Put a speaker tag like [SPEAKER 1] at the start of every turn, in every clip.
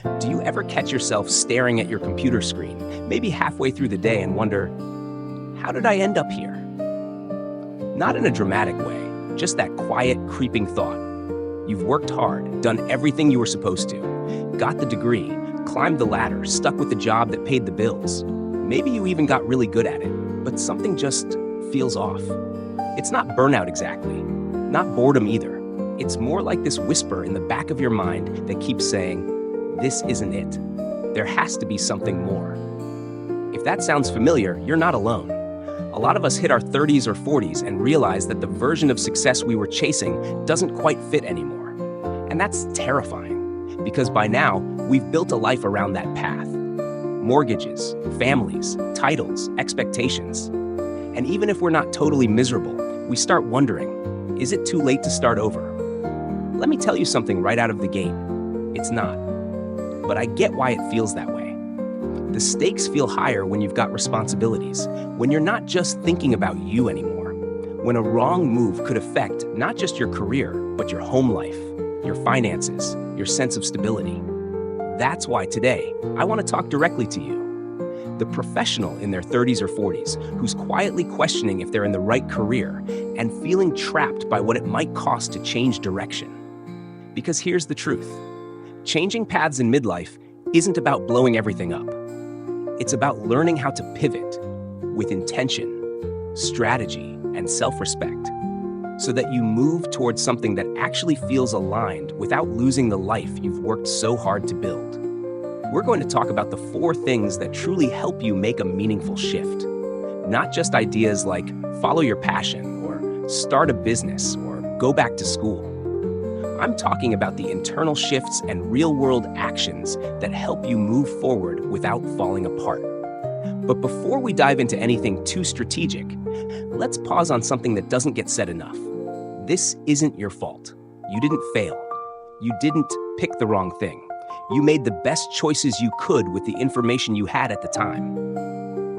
[SPEAKER 1] Do you ever catch yourself staring at your computer screen, maybe halfway through the day, and wonder, how did I end up here? Not in a dramatic way, just that quiet, creeping thought. You've worked hard, done everything you were supposed to, got the degree, climbed the ladder, stuck with the job that paid the bills. Maybe you even got really good at it, but something just feels off. It's not burnout exactly, not boredom either. It's more like this whisper in the back of your mind that keeps saying, this isn't it. There has to be something more. If that sounds familiar, you're not alone. A lot of us hit our 30s or 40s and realize that the version of success we were chasing doesn't quite fit anymore. And that's terrifying, because by now, we've built a life around that path. Mortgages, families, titles, expectations. And even if we're not totally miserable, we start wondering, is it too late to start over? Let me tell you something right out of the gate. It's not. But I get why it feels that way. The stakes feel higher when you've got responsibilities, when you're not just thinking about you anymore, when a wrong move could affect not just your career, but your home life, your finances, your sense of stability. That's why today, I want to talk directly to you, the professional in their 30s or 40s who's quietly questioning if they're in the right career and feeling trapped by what it might cost to change direction. Because here's the truth. Changing paths in midlife isn't about blowing everything up. It's about learning how to pivot with intention, strategy, and self-respect so that you move towards something that actually feels aligned without losing the life you've worked so hard to build. We're going to talk about the 4 things that truly help you make a meaningful shift. Not just ideas like follow your passion or start a business or go back to school. I'm talking about the internal shifts and real-world actions that help you move forward without falling apart. But before we dive into anything too strategic, let's pause on something that doesn't get said enough. This isn't your fault. You didn't fail. You didn't pick the wrong thing. You made the best choices you could with the information you had at the time.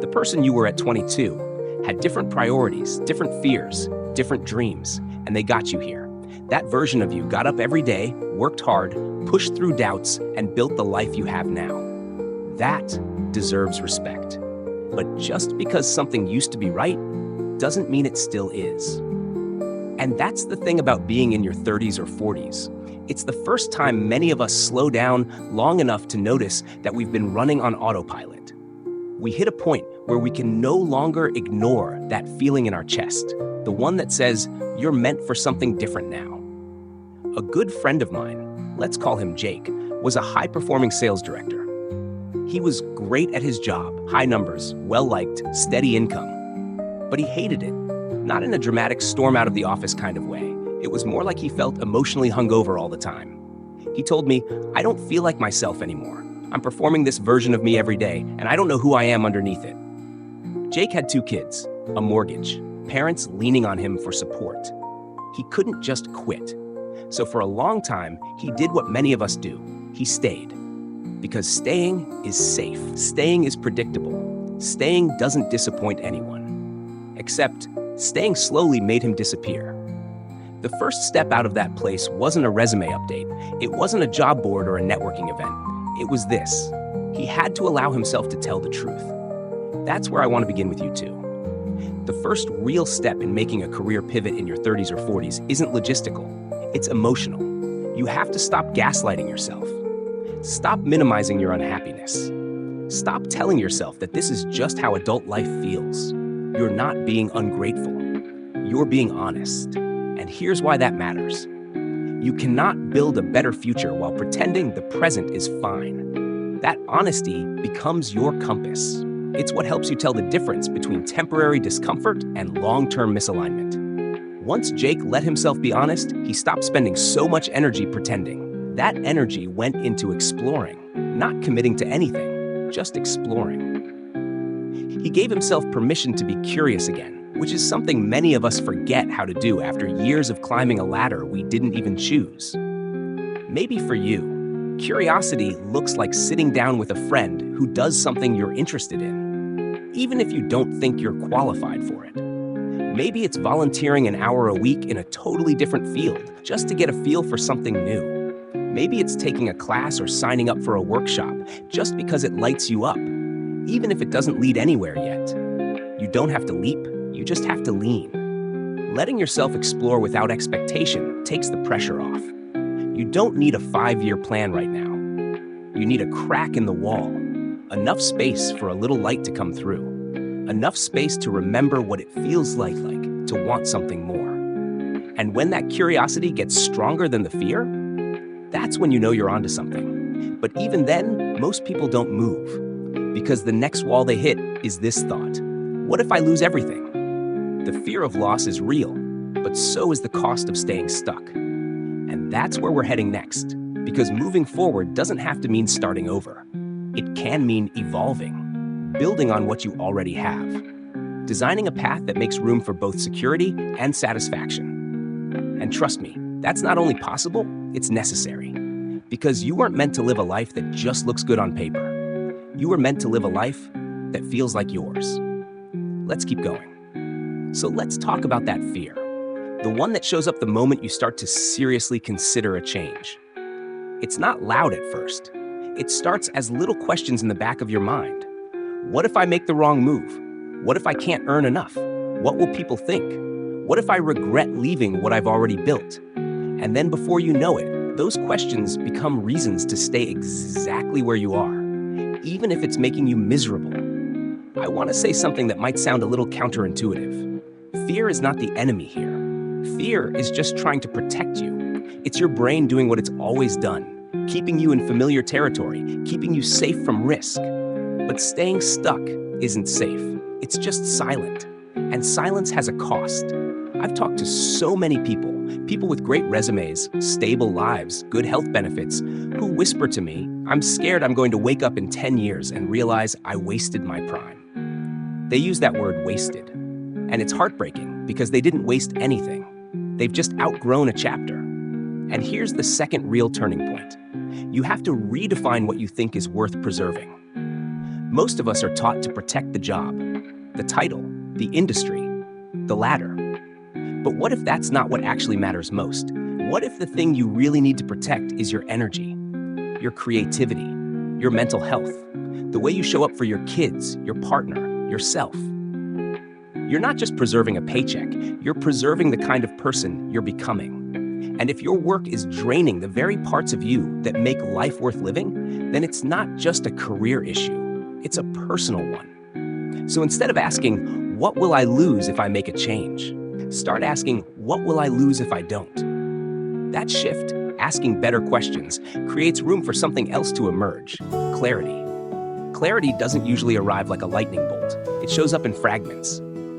[SPEAKER 1] The person you were at 22 had different priorities, different fears, different dreams, and they got you here. That version of you got up every day, worked hard, pushed through doubts, and built the life you have now. That deserves respect. But just because something used to be right doesn't mean it still is. And that's the thing about being in your 30s or 40s. It's the first time many of us slow down long enough to notice that we've been running on autopilot. We hit a point where we can no longer ignore that feeling in our chest, the one that says, you're meant for something different now. A good friend of mine, let's call him Jake, was a high-performing sales director. He was great at his job, high numbers, well-liked, steady income. But he hated it, not in a dramatic storm out of the office kind of way. It was more like he felt emotionally hungover all the time. He told me, I don't feel like myself anymore. I'm performing this version of me every day, and I don't know who I am underneath it. Jake had 2 kids, a mortgage, parents leaning on him for support. He couldn't just quit. So for a long time, he did what many of us do. He stayed. Because staying is safe. Staying is predictable. Staying doesn't disappoint anyone. Except, staying slowly made him disappear. The first step out of that place wasn't a resume update. It wasn't a job board or a networking event. It was this. He had to allow himself to tell the truth. That's where I want to begin with you too. The first real step in making a career pivot in your 30s or 40s isn't logistical. It's emotional. You have to stop gaslighting yourself. Stop minimizing your unhappiness. Stop telling yourself that this is just how adult life feels. You're not being ungrateful. You're being honest. And here's why that matters. You cannot build a better future while pretending the present is fine. That honesty becomes your compass. It's what helps you tell the difference between temporary discomfort and long-term misalignment. Once Jake let himself be honest, he stopped spending so much energy pretending. That energy went into exploring, not committing to anything, just exploring. He gave himself permission to be curious again, which is something many of us forget how to do after years of climbing a ladder we didn't even choose. Maybe for you, curiosity looks like sitting down with a friend who does something you're interested in, even if you don't think you're qualified for it. Maybe it's volunteering an hour a week in a totally different field, just to get a feel for something new. Maybe it's taking a class or signing up for a workshop just because it lights you up, even if it doesn't lead anywhere yet. You don't have to leap, you just have to lean. Letting yourself explore without expectation takes the pressure off. You don't need a 5-year plan right now. You need a crack in the wall, enough space for a little light to come through, enough space to remember what it feels like to want something more. And when that curiosity gets stronger than the fear, that's when you know you're onto something. But even then, most people don't move, because the next wall they hit is this thought: what if I lose everything? The fear of loss is real, but so is the cost of staying stuck. And that's where we're heading next, because moving forward doesn't have to mean starting over. It can mean evolving, building on what you already have, designing a path that makes room for both security and satisfaction. And trust me, that's not only possible, it's necessary. Because you weren't meant to live a life that just looks good on paper. You were meant to live a life that feels like yours. Let's keep going. So let's talk about that fear, the one that shows up the moment you start to seriously consider a change. It's not loud at first. It starts as little questions in the back of your mind. What if I make the wrong move? What if I can't earn enough? What will people think? What if I regret leaving what I've already built? And then before you know it, those questions become reasons to stay exactly where you are, even if it's making you miserable. I want to say something that might sound a little counterintuitive. Fear is not the enemy here. Fear is just trying to protect you. It's your brain doing what it's always done, keeping you in familiar territory, keeping you safe from risk. But staying stuck isn't safe. It's just silent. And silence has a cost. I've talked to so many people with great resumes, stable lives, good health benefits, who whisper to me, I'm scared I'm going to wake up in 10 years and realize I wasted my prime. They use that word wasted. And it's heartbreaking because they didn't waste anything. They've just outgrown a chapter. And here's the second real turning point. You have to redefine what you think is worth preserving. Most of us are taught to protect the job, the title, the industry, the ladder. But what if that's not what actually matters most? What if the thing you really need to protect is your energy, your creativity, your mental health, the way you show up for your kids, your partner, yourself? You're not just preserving a paycheck, you're preserving the kind of person you're becoming. And if your work is draining the very parts of you that make life worth living, then it's not just a career issue, it's a personal one. So instead of asking, what will I lose if I make a change? Start asking, what will I lose if I don't? That shift, asking better questions, creates room for something else to emerge: clarity. Clarity doesn't usually arrive like a lightning bolt. It shows up in fragments,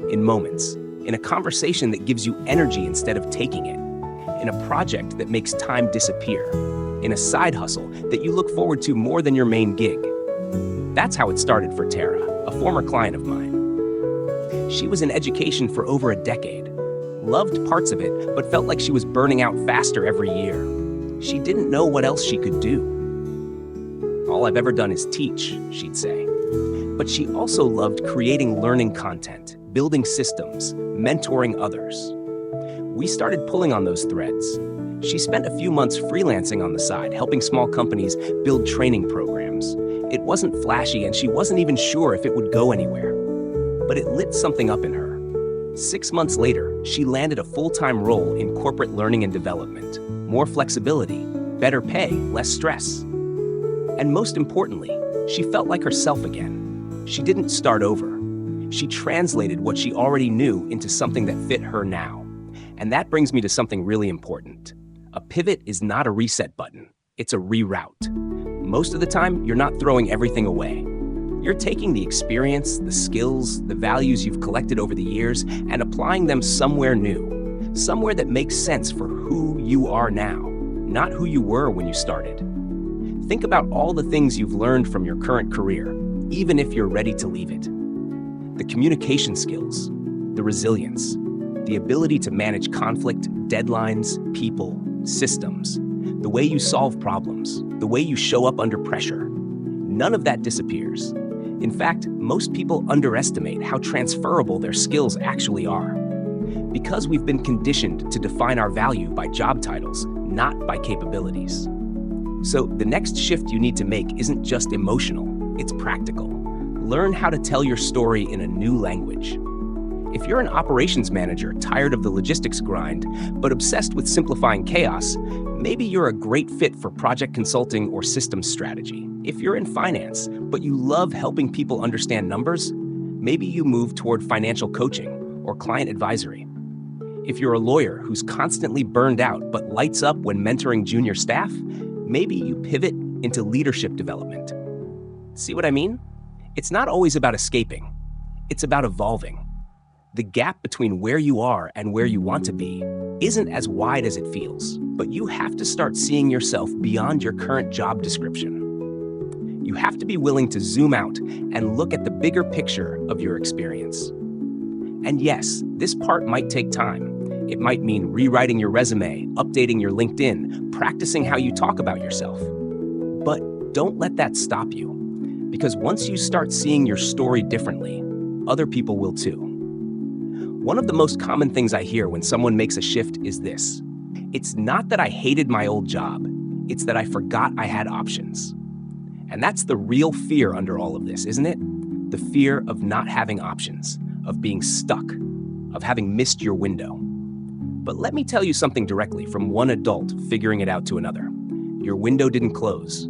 [SPEAKER 1] in moments, in a conversation that gives you energy instead of taking it, in a project that makes time disappear, in a side hustle that you look forward to more than your main gig. That's how it started for Tara, a former client of mine. She was in education for over a decade, loved parts of it, but felt like she was burning out faster every year. She didn't know what else she could do. All I've ever done is teach, she'd say. But she also loved creating learning content, building systems, mentoring others. We started pulling on those threads. She spent a few months freelancing on the side, helping small companies build training programs. It wasn't flashy, and she wasn't even sure if it would go anywhere. But it lit something up in her. 6 months later, she landed a full-time role in corporate learning and development. More flexibility, better pay, less stress. And most importantly, she felt like herself again. She didn't start over. She translated what she already knew into something that fit her now. And that brings me to something really important. A pivot is not a reset button. It's a reroute. Most of the time, you're not throwing everything away. You're taking the experience, the skills, the values you've collected over the years and applying them somewhere new, somewhere that makes sense for who you are now, not who you were when you started. Think about all the things you've learned from your current career, even if you're ready to leave it. The communication skills, the resilience, the ability to manage conflict, deadlines, people, systems, the way you solve problems, the way you show up under pressure. None of that disappears. In fact, most people underestimate how transferable their skills actually are. Because we've been conditioned to define our value by job titles, not by capabilities. So the next shift you need to make isn't just emotional, it's practical. Learn how to tell your story in a new language. If you're an operations manager tired of the logistics grind, but obsessed with simplifying chaos, maybe you're a great fit for project consulting or systems strategy. If you're in finance, but you love helping people understand numbers, maybe you move toward financial coaching or client advisory. If you're a lawyer who's constantly burned out but lights up when mentoring junior staff, maybe you pivot into leadership development. See what I mean? It's not always about escaping. It's about evolving. The gap between where you are and where you want to be isn't as wide as it feels, but you have to start seeing yourself beyond your current job description. You have to be willing to zoom out and look at the bigger picture of your experience. And yes, this part might take time. It might mean rewriting your resume, updating your LinkedIn, practicing how you talk about yourself. But don't let that stop you, because once you start seeing your story differently, other people will too. One of the most common things I hear when someone makes a shift is this: it's not that I hated my old job, it's that I forgot I had options. And that's the real fear under all of this, isn't it? The fear of not having options, of being stuck, of having missed your window. But let me tell you something directly from one adult figuring it out to another. Your window didn't close.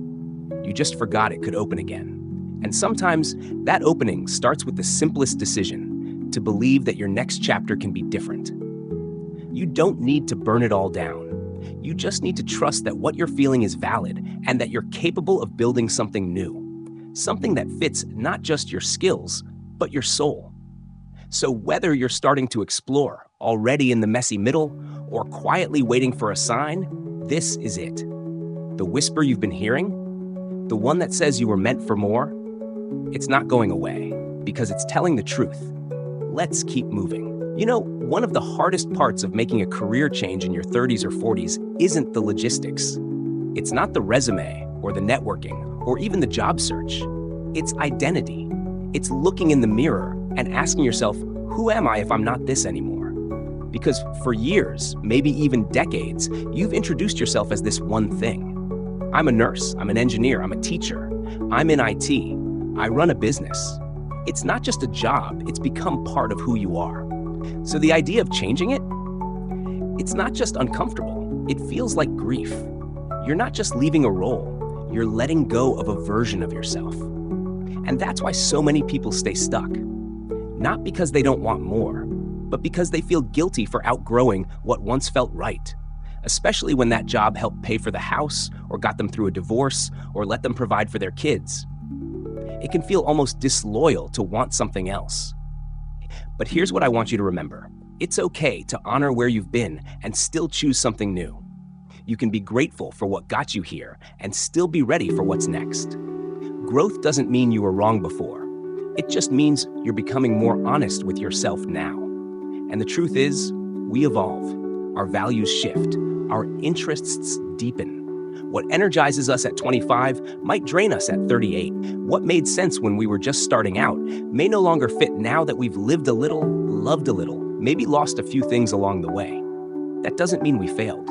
[SPEAKER 1] You just forgot it could open again. And sometimes that opening starts with the simplest decision: to believe that your next chapter can be different. You don't need to burn it all down. You just need to trust that what you're feeling is valid and that you're capable of building something new. Something that fits not just your skills, but your soul. So whether you're starting to explore, already in the messy middle, or quietly waiting for a sign, this is it. The whisper you've been hearing, the one that says you were meant for more, it's not going away because it's telling the truth. Let's keep moving. You know, one of the hardest parts of making a career change in your 30s or 40s isn't the logistics. It's not the resume or the networking or even the job search. It's identity. It's looking in the mirror and asking yourself, who am I if I'm not this anymore? Because for years, maybe even decades, you've introduced yourself as this one thing. I'm a nurse, I'm an engineer, I'm a teacher, I'm in IT, I run a business. It's not just a job, it's become part of who you are. So the idea of changing it, it's not just uncomfortable, it feels like grief. You're not just leaving a role, you're letting go of a version of yourself. And that's why so many people stay stuck. Not because they don't want more, but because they feel guilty for outgrowing what once felt right, especially when that job helped pay for the house or got them through a divorce or let them provide for their kids. It can feel almost disloyal to want something else. But here's what I want you to remember. It's okay to honor where you've been and still choose something new. You can be grateful for what got you here and still be ready for what's next. Growth doesn't mean you were wrong before. It just means you're becoming more honest with yourself now. And the truth is, we evolve. Our values shift. Our interests deepen. What energizes us at 25 might drain us at 38. What made sense when we were just starting out may no longer fit now that we've lived a little, loved a little, maybe lost a few things along the way. That doesn't mean we failed.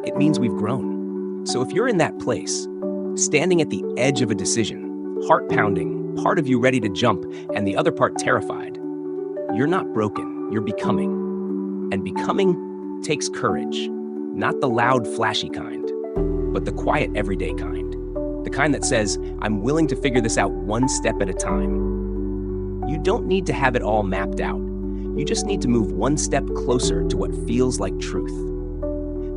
[SPEAKER 1] It means we've grown. So if you're in that place, standing at the edge of a decision, heart pounding, part of you ready to jump and the other part terrified, you're not broken, you're becoming. And becoming takes courage, not the loud, flashy kind, but the quiet, everyday kind. The kind that says, I'm willing to figure this out one step at a time. You don't need to have it all mapped out. You just need to move one step closer to what feels like truth.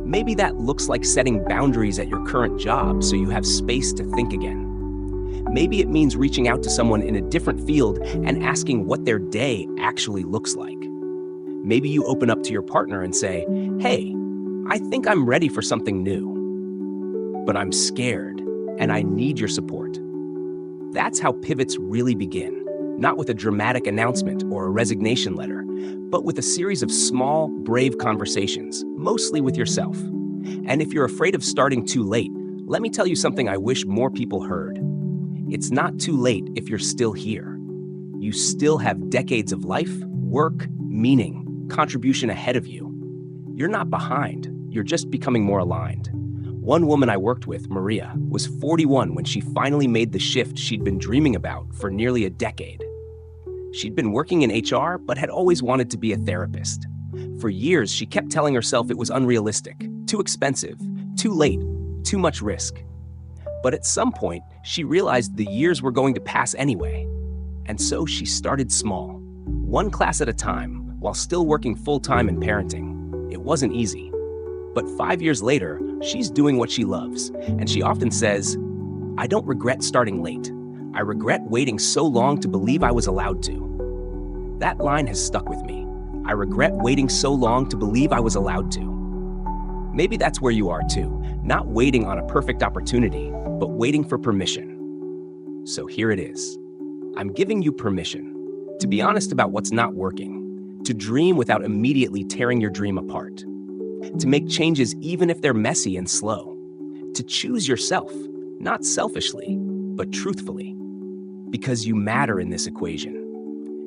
[SPEAKER 1] Maybe that looks like setting boundaries at your current job so you have space to think again. Maybe it means reaching out to someone in a different field and asking what their day actually looks like. Maybe you open up to your partner and say, hey, I think I'm ready for something new, but I'm scared and I need your support. That's how pivots really begin, not with a dramatic announcement or a resignation letter, but with a series of small, brave conversations, mostly with yourself. And if you're afraid of starting too late, let me tell you something I wish more people heard. It's not too late if you're still here. You still have decades of life, work, meaning, contribution ahead of you. You're not behind, you're just becoming more aligned. One woman I worked with, Maria, was 41 when she finally made the shift she'd been dreaming about for nearly a decade. She'd been working in HR, but had always wanted to be a therapist. For years, she kept telling herself it was unrealistic, too expensive, too late, too much risk. But at some point, she realized the years were going to pass anyway. And so she started small, one class at a time, while still working full-time in parenting. It wasn't easy. But 5 years later, she's doing what she loves, and she often says, "I don't regret starting late. I regret waiting so long to believe I was allowed to." That line has stuck with me. I regret waiting so long to believe I was allowed to. Maybe that's where you are too, not waiting on a perfect opportunity, but waiting for permission. So here it is. I'm giving you permission to be honest about what's not working, to dream without immediately tearing your dream apart, to make changes even if they're messy and slow, to choose yourself, not selfishly, but truthfully, because you matter in this equation.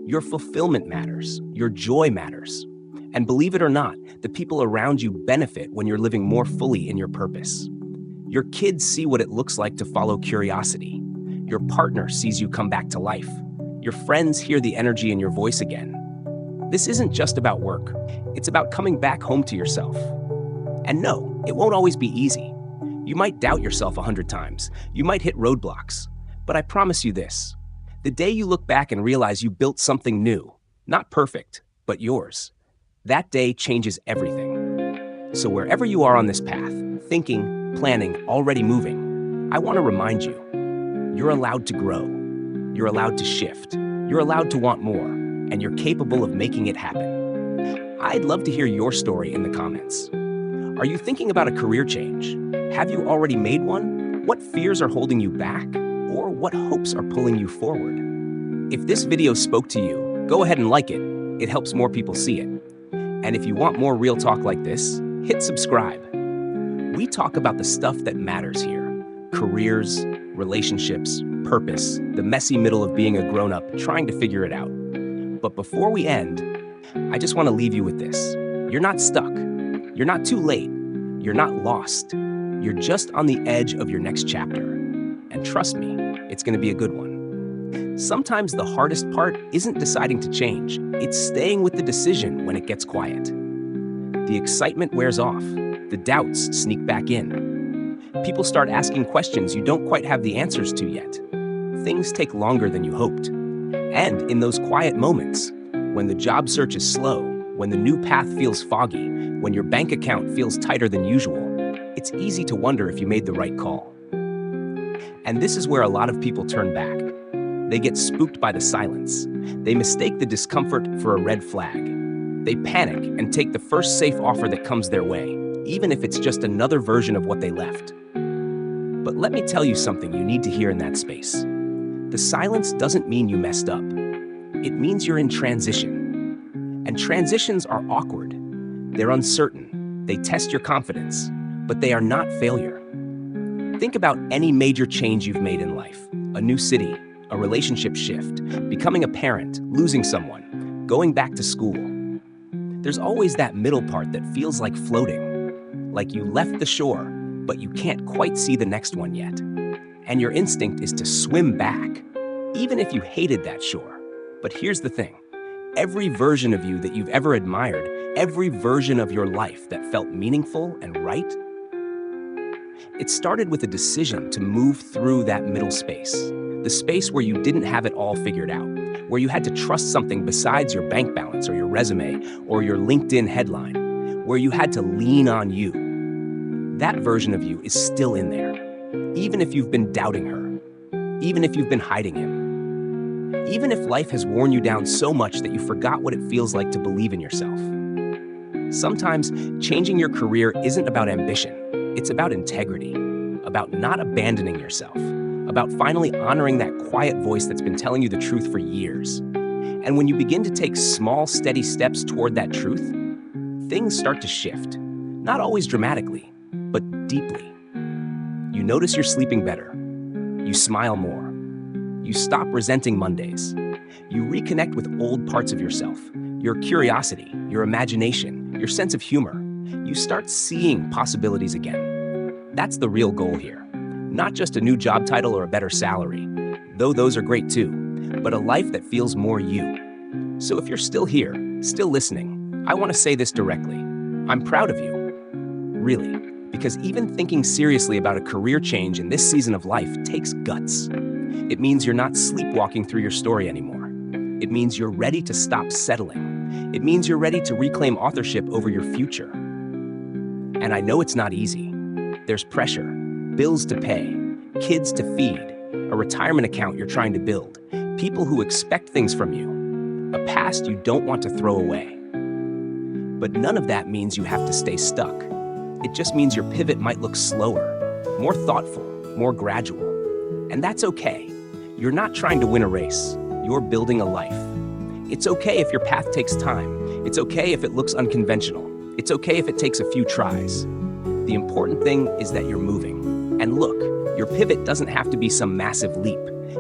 [SPEAKER 1] Your fulfillment matters, your joy matters, and believe it or not, the people around you benefit when you're living more fully in your purpose. Your kids see what it looks like to follow curiosity. Your partner sees you come back to life. Your friends hear the energy in your voice again. This isn't just about work. It's about coming back home to yourself. And no, it won't always be easy. You might doubt yourself 100 times. You might hit roadblocks. But I promise you this. The day you look back and realize you built something new, not perfect, but yours, that day changes everything. So wherever you are on this path, thinking, planning, already moving, I want to remind you, you're allowed to grow. You're allowed to shift. You're allowed to want more, and you're capable of making it happen. I'd love to hear your story in the comments. Are you thinking about a career change? Have you already made one? What fears are holding you back? Or what hopes are pulling you forward? If this video spoke to you, go ahead and like it. It helps more people see it. And if you want more real talk like this, hit subscribe. We talk about the stuff that matters here. Careers, relationships, purpose, the messy middle of being a grown-up trying to figure it out. But before we end, I just want to leave you with this. You're not stuck. You're not too late. You're not lost. You're just on the edge of your next chapter. And trust me, it's going to be a good one. Sometimes the hardest part isn't deciding to change. It's staying with the decision when it gets quiet. The excitement wears off. The doubts sneak back in. People start asking questions you don't quite have the answers to yet. Things take longer than you hoped. And in those quiet moments, when the job search is slow, when the new path feels foggy, when your bank account feels tighter than usual, it's easy to wonder if you made the right call. And this is where a lot of people turn back. They get spooked by the silence. They mistake the discomfort for a red flag. They panic and take the first safe offer that comes their way, even if it's just another version of what they left. But let me tell you something you need to hear in that space. The silence doesn't mean you messed up. It means you're in transition. And transitions are awkward. They're uncertain. They test your confidence, but they are not failure. Think about any major change you've made in life. A new city, a relationship shift, becoming a parent, losing someone, going back to school. There's always that middle part that feels like floating, like you left the shore, but you can't quite see the next one yet. And your instinct is to swim back, even if you hated that shore. But here's the thing. Every version of you that you've ever admired, every version of your life that felt meaningful and right, it started with a decision to move through that middle space, the space where you didn't have it all figured out, where you had to trust something besides your bank balance or your resume or your LinkedIn headline, where you had to lean on you. That version of you is still in there, even if you've been doubting her, even if you've been hiding him, even if life has worn you down so much that you forgot what it feels like to believe in yourself. Sometimes changing your career isn't about ambition. It's about integrity, about not abandoning yourself, about finally honoring that quiet voice that's been telling you the truth for years. And when you begin to take small, steady steps toward that truth, things start to shift. Not always dramatically, but deeply. You notice you're sleeping better. You smile more. You stop resenting Mondays. You reconnect with old parts of yourself, your curiosity, your imagination, your sense of humor. You start seeing possibilities again. That's the real goal here. Not just a new job title or a better salary, though those are great too, but a life that feels more you. So if you're still here, still listening, I want to say this directly. I'm proud of you. Really, because even thinking seriously about a career change in this season of life takes guts. It means you're not sleepwalking through your story anymore. It means you're ready to stop settling. It means you're ready to reclaim authorship over your future. And I know it's not easy. There's pressure, bills to pay, kids to feed, a retirement account you're trying to build, people who expect things from you, a past you don't want to throw away. But none of that means you have to stay stuck. It just means your pivot might look slower, more thoughtful, more gradual. And that's okay. You're not trying to win a race. You're building a life. It's okay if your path takes time. It's okay if it looks unconventional. It's okay if it takes a few tries. The important thing is that you're moving. And look, your pivot doesn't have to be some massive leap.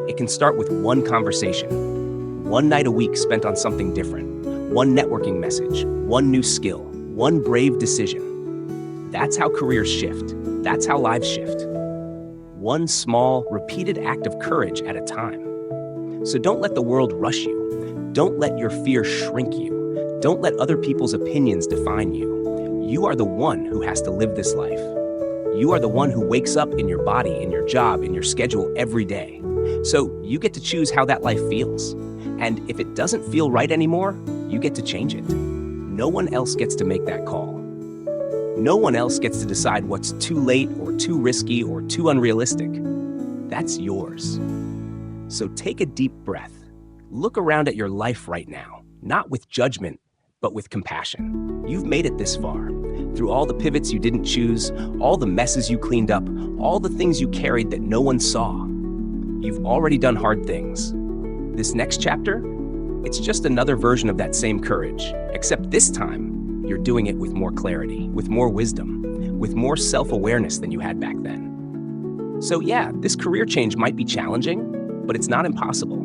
[SPEAKER 1] It can start with one conversation, one night a week spent on something different, one networking message, one new skill, one brave decision. That's how careers shift. That's how lives shift. One small, repeated act of courage at a time. So don't let the world rush you. Don't let your fear shrink you. Don't let other people's opinions define you. You are the one who has to live this life. You are the one who wakes up in your body, in your job, in your schedule every day. So you get to choose how that life feels. And if it doesn't feel right anymore, you get to change it. No one else gets to make that call. No one else gets to decide what's too late or too risky or too unrealistic. That's yours. So take a deep breath. Look around at your life right now, not with judgment, but with compassion. You've made it this far. Through all the pivots you didn't choose, all the messes you cleaned up, all the things you carried that no one saw. You've already done hard things. This next chapter, it's just another version of that same courage, except this time, you're doing it with more clarity, with more wisdom, with more self-awareness than you had back then. So yeah, this career change might be challenging, but it's not impossible.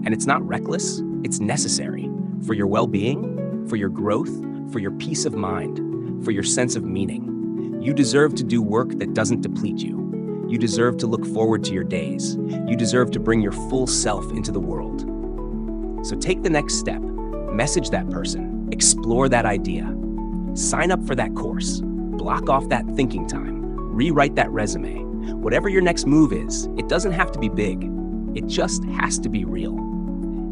[SPEAKER 1] And it's not reckless, it's necessary for your well-being, for your growth, for your peace of mind, for your sense of meaning. You deserve to do work that doesn't deplete you. You deserve to look forward to your days. You deserve to bring your full self into the world. So take the next step, message that person, explore that idea. Sign up for that course, block off that thinking time, rewrite that resume. Whatever your next move is, it doesn't have to be big. It just has to be real.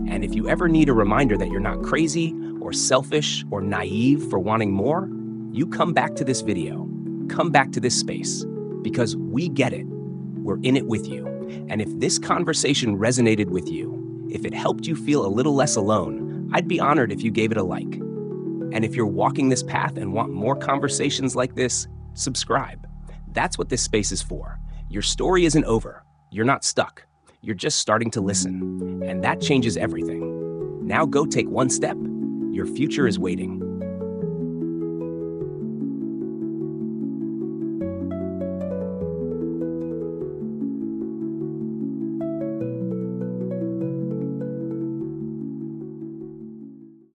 [SPEAKER 1] And if you ever need a reminder that you're not crazy or selfish or naive for wanting more, you come back to this video, come back to this space, because we get it. We're in it with you. And if this conversation resonated with you, if it helped you feel a little less alone, I'd be honored if you gave it a like. And if you're walking this path and want more conversations like this, subscribe. That's what this space is for. Your story isn't over. You're not stuck. You're just starting to listen. And that changes everything. Now go take one step. Your future is waiting.